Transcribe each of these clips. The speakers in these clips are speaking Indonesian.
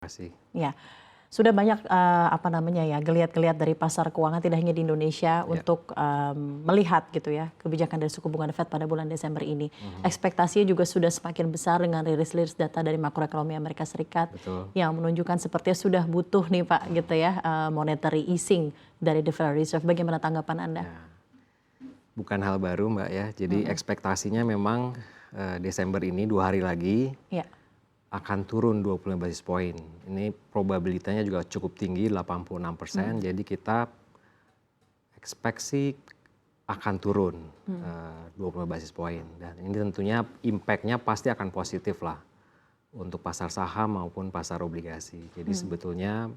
Kasih. Ya, sudah banyak apa namanya ya geliat-geliat dari pasar keuangan tidak hanya di Indonesia untuk melihat gitu ya kebijakan dari suku bunga The Fed pada bulan Desember ini. Ekspektasinya juga sudah semakin besar dengan rilis-rilis data dari makroekonomi Amerika Serikat Betul. yang menunjukkan sepertinya sudah butuh nih Pak gitu ya monetary easing dari the Federal Reserve. Bagaimana tanggapan Anda? Ya. Bukan hal baru Mbak ya. Jadi ekspektasinya memang Desember ini 2 hari lagi Ya, akan turun 25 basis point. Ini probabilitasnya juga cukup tinggi 86%. Jadi kita ekspektasi akan turun 25 basis point. Dan ini tentunya impact-nya pasti akan positif lah untuk pasar saham maupun pasar obligasi. Jadi sebetulnya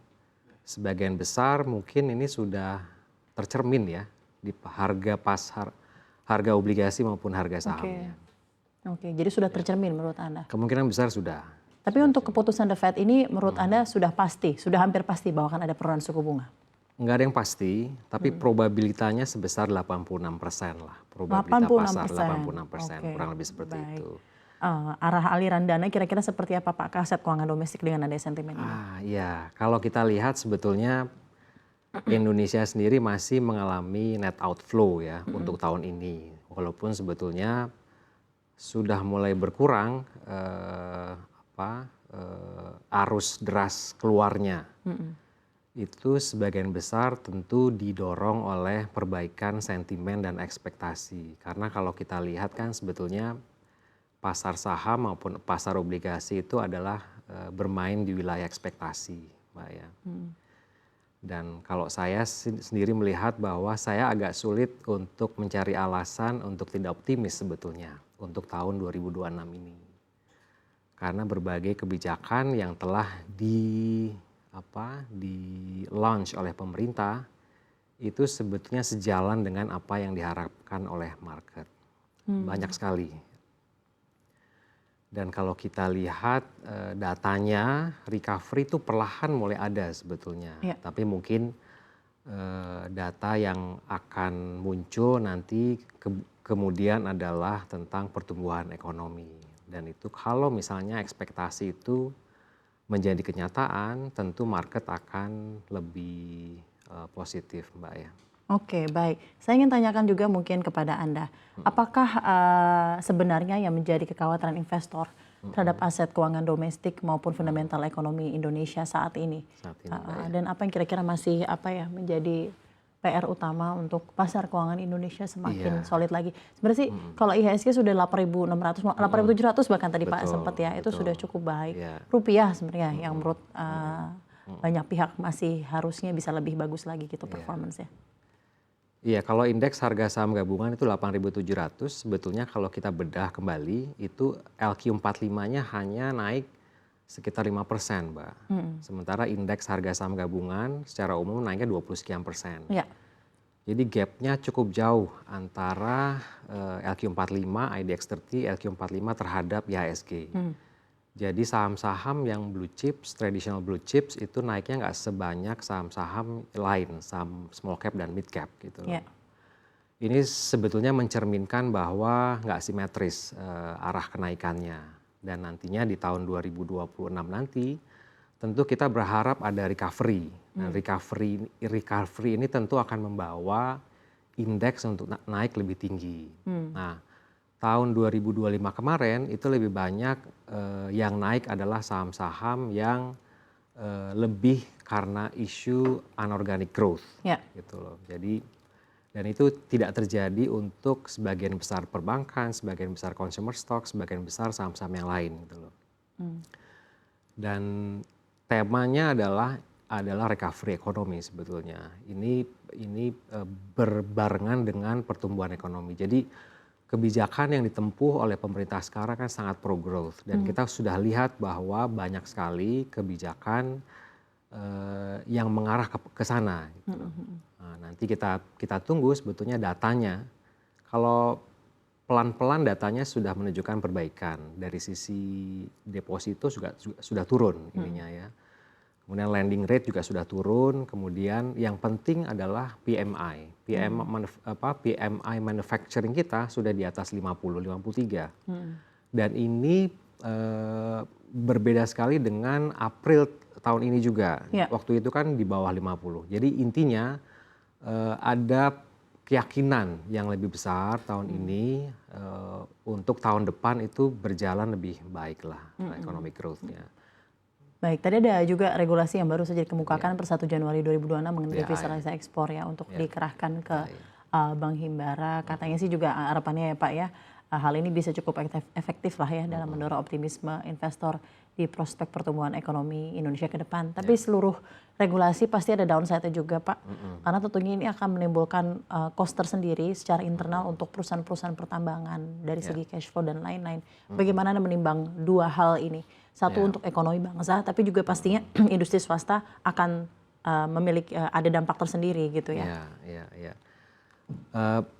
sebagian besar mungkin ini sudah tercermin ya di harga pasar, harga obligasi maupun harga sahamnya. Oke. Jadi sudah tercermin menurut Anda. Kemungkinan besar sudah. Tapi untuk keputusan The Fed ini menurut Anda sudah pasti, sudah hampir pasti bahwa akan ada penurunan suku bunga? Enggak ada yang pasti, tapi probabilitasnya sebesar 86% lah. Probabilitas pasar 86%, kurang lebih seperti itu. Arah aliran dana kira-kira seperti apa Pak ke aset keuangan domestik dengan ada sentimen ini? Iya, kalau kita lihat sebetulnya Indonesia sendiri masih mengalami net outflow ya untuk tahun ini. Walaupun sebetulnya sudah mulai berkurang arus deras keluarnya. Itu sebagian besar tentu didorong oleh perbaikan sentimen dan ekspektasi. Karena kalau kita lihat kan sebetulnya pasar saham maupun pasar obligasi itu adalah bermain di wilayah ekspektasi, Mbak ya. Dan kalau saya sendiri melihat bahwa saya agak sulit untuk mencari alasan untuk tidak optimis sebetulnya untuk tahun 2026 ini. Karena berbagai kebijakan yang telah di launch oleh pemerintah itu sebetulnya sejalan dengan apa yang diharapkan oleh market. Banyak sekali. Dan kalau kita lihat datanya recovery itu perlahan mulai ada sebetulnya. Tapi mungkin data yang akan muncul nanti kemudian adalah tentang pertumbuhan ekonomi. Dan itu kalau misalnya ekspektasi itu menjadi kenyataan, tentu market akan lebih positif, Mbak ya. Oke, baik. Saya ingin tanyakan juga mungkin kepada Anda, apakah sebenarnya yang menjadi kekhawatiran investor terhadap aset keuangan domestik maupun fundamental ekonomi Indonesia saat ini? Dan apa yang kira-kira masih menjadi PR utama untuk pasar keuangan Indonesia semakin solid lagi? Sebenarnya sih kalau IHSG sudah 8.600, 8.700 bahkan tadi Pak sempat ya, itu sudah cukup baik. Rupiah sebenarnya yang menurut banyak pihak masih harusnya bisa lebih bagus lagi gitu performance-nya. Iya, kalau indeks harga saham gabungan itu 8.700, sebetulnya kalau kita bedah kembali itu LQ45-nya hanya naik sekitar 5%, Mbak. Sementara indeks harga saham gabungan secara umum naiknya 20 sekian persen. Jadi gapnya cukup jauh antara LQ45, IDX30, LQ45 terhadap IHSG. Jadi saham-saham yang blue chips, traditional blue chips itu naiknya nggak sebanyak saham-saham lain, saham small cap dan mid cap gitu loh. Ini sebetulnya mencerminkan bahwa nggak simetris arah kenaikannya. Dan nantinya di tahun 2026 nanti tentu kita berharap ada recovery. Dan recovery ini tentu akan membawa indeks untuk naik lebih tinggi. Nah, tahun 2025 kemarin itu lebih banyak yang naik adalah saham-saham yang lebih karena isu anorganic growth gitu loh. Jadi dan itu tidak terjadi untuk sebagian besar perbankan, sebagian besar consumer stock, sebagian besar saham-saham yang lain gitu loh. Dan temanya adalah recovery ekonomi sebetulnya. Ini berbarengan dengan pertumbuhan ekonomi. Jadi kebijakan yang ditempuh oleh pemerintah sekarang kan sangat pro growth dan kita sudah lihat bahwa banyak sekali kebijakan yang mengarah ke sana. Gitu. Nah, nanti kita tunggu sebetulnya datanya. Kalau pelan-pelan datanya sudah menunjukkan perbaikan dari sisi deposito sudah turun ininya ya. Kemudian lending rate juga sudah turun. Kemudian yang penting adalah PMI. PMI manufacturing kita sudah di atas 50, 53. Dan ini berbeda sekali dengan April tahun ini juga. Ya. Waktu itu kan di bawah 50. Jadi intinya ada keyakinan yang lebih besar tahun ini untuk tahun depan itu berjalan lebih baik lah economic growth-nya. Baik, tadi ada juga regulasi yang baru saja dikemukakan per 1 Januari 2026 mengenai devisa ekspor ya untuk dikerahkan ke Bank Himbara. Katanya sih juga harapannya ya Pak ya, hal ini bisa cukup efektif lah ya dalam mendorong optimisme investor di prospek pertumbuhan ekonomi Indonesia ke depan. Tapi seluruh regulasi pasti ada downside-nya juga Pak. Karena tentunya ini akan menimbulkan cost tersendiri secara internal untuk perusahaan-perusahaan pertambangan dari segi cash flow dan lain-lain. Bagaimana Anda menimbang dua hal ini? Satu untuk ekonomi bangsa, tapi juga pastinya industri swasta akan memiliki ada dampak tersendiri gitu ya. Iya.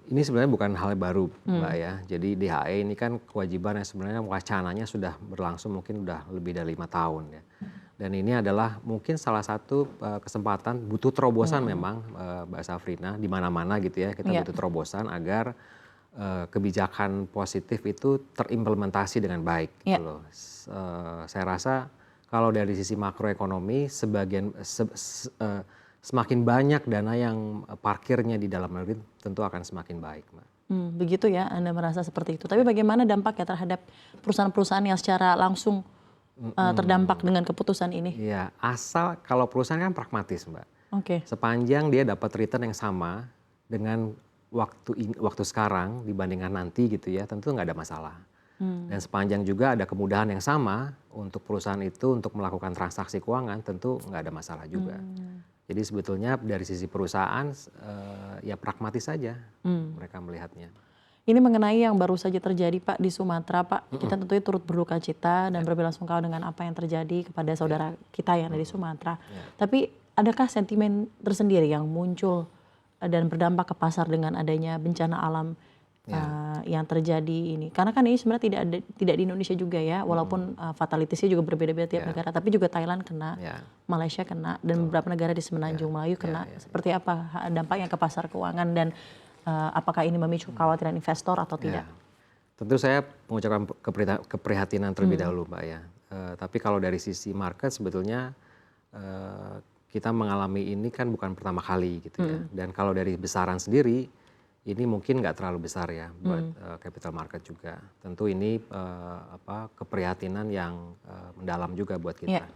Ini sebenarnya bukan hal baru Mbak ya. Jadi DHE ini kan kewajiban yang sebenarnya wacananya sudah berlangsung mungkin udah lebih dari 5 tahun ya. Dan ini adalah mungkin salah satu kesempatan butuh terobosan memang Mbak Safrina di mana-mana gitu ya. Kita butuh terobosan agar kebijakan positif itu terimplementasi dengan baik gitu loh. Saya rasa kalau dari sisi makroekonomi semakin banyak dana yang parkirnya di dalam negeri tentu akan semakin baik, Mbak. Begitu ya, Anda merasa seperti itu. Tapi bagaimana dampaknya terhadap perusahaan-perusahaan yang secara langsung terdampak dengan keputusan ini? Iya, asal kalau perusahaan kan pragmatis, Mbak. Oke. Sepanjang dia dapat return yang sama dengan waktu sekarang dibandingkan nanti gitu ya, tentu nggak ada masalah. Dan sepanjang juga ada kemudahan yang sama untuk perusahaan itu untuk melakukan transaksi keuangan, tentu nggak ada masalah juga. Jadi sebetulnya dari sisi perusahaan ya pragmatis saja mereka melihatnya. Ini mengenai yang baru saja terjadi Pak di Sumatera Pak. Kita tentunya turut berduka cita dan berbelasungkawa dengan apa yang terjadi kepada saudara kita yang ada di Sumatera. Tapi adakah sentimen tersendiri yang muncul dan berdampak ke pasar dengan adanya bencana alam yang terjadi ini? Karena kan ini sebenarnya tidak di Indonesia juga ya, walaupun fatalitasnya juga berbeda-beda tiap negara. Tapi juga Thailand kena, Malaysia kena, dan beberapa negara di Semenanjung Melayu kena. Seperti apa dampaknya ke pasar keuangan dan apakah ini memicu kekhawatiran investor atau tidak? Tentu saya mengucapkan keprihatinan terlebih dahulu Mbak ya. Tapi kalau dari sisi market sebetulnya kita mengalami ini kan bukan pertama kali gitu ya. Dan kalau dari besaran sendiri ini mungkin nggak terlalu besar ya buat capital market juga. Tentu ini keprihatinan yang mendalam juga buat kita.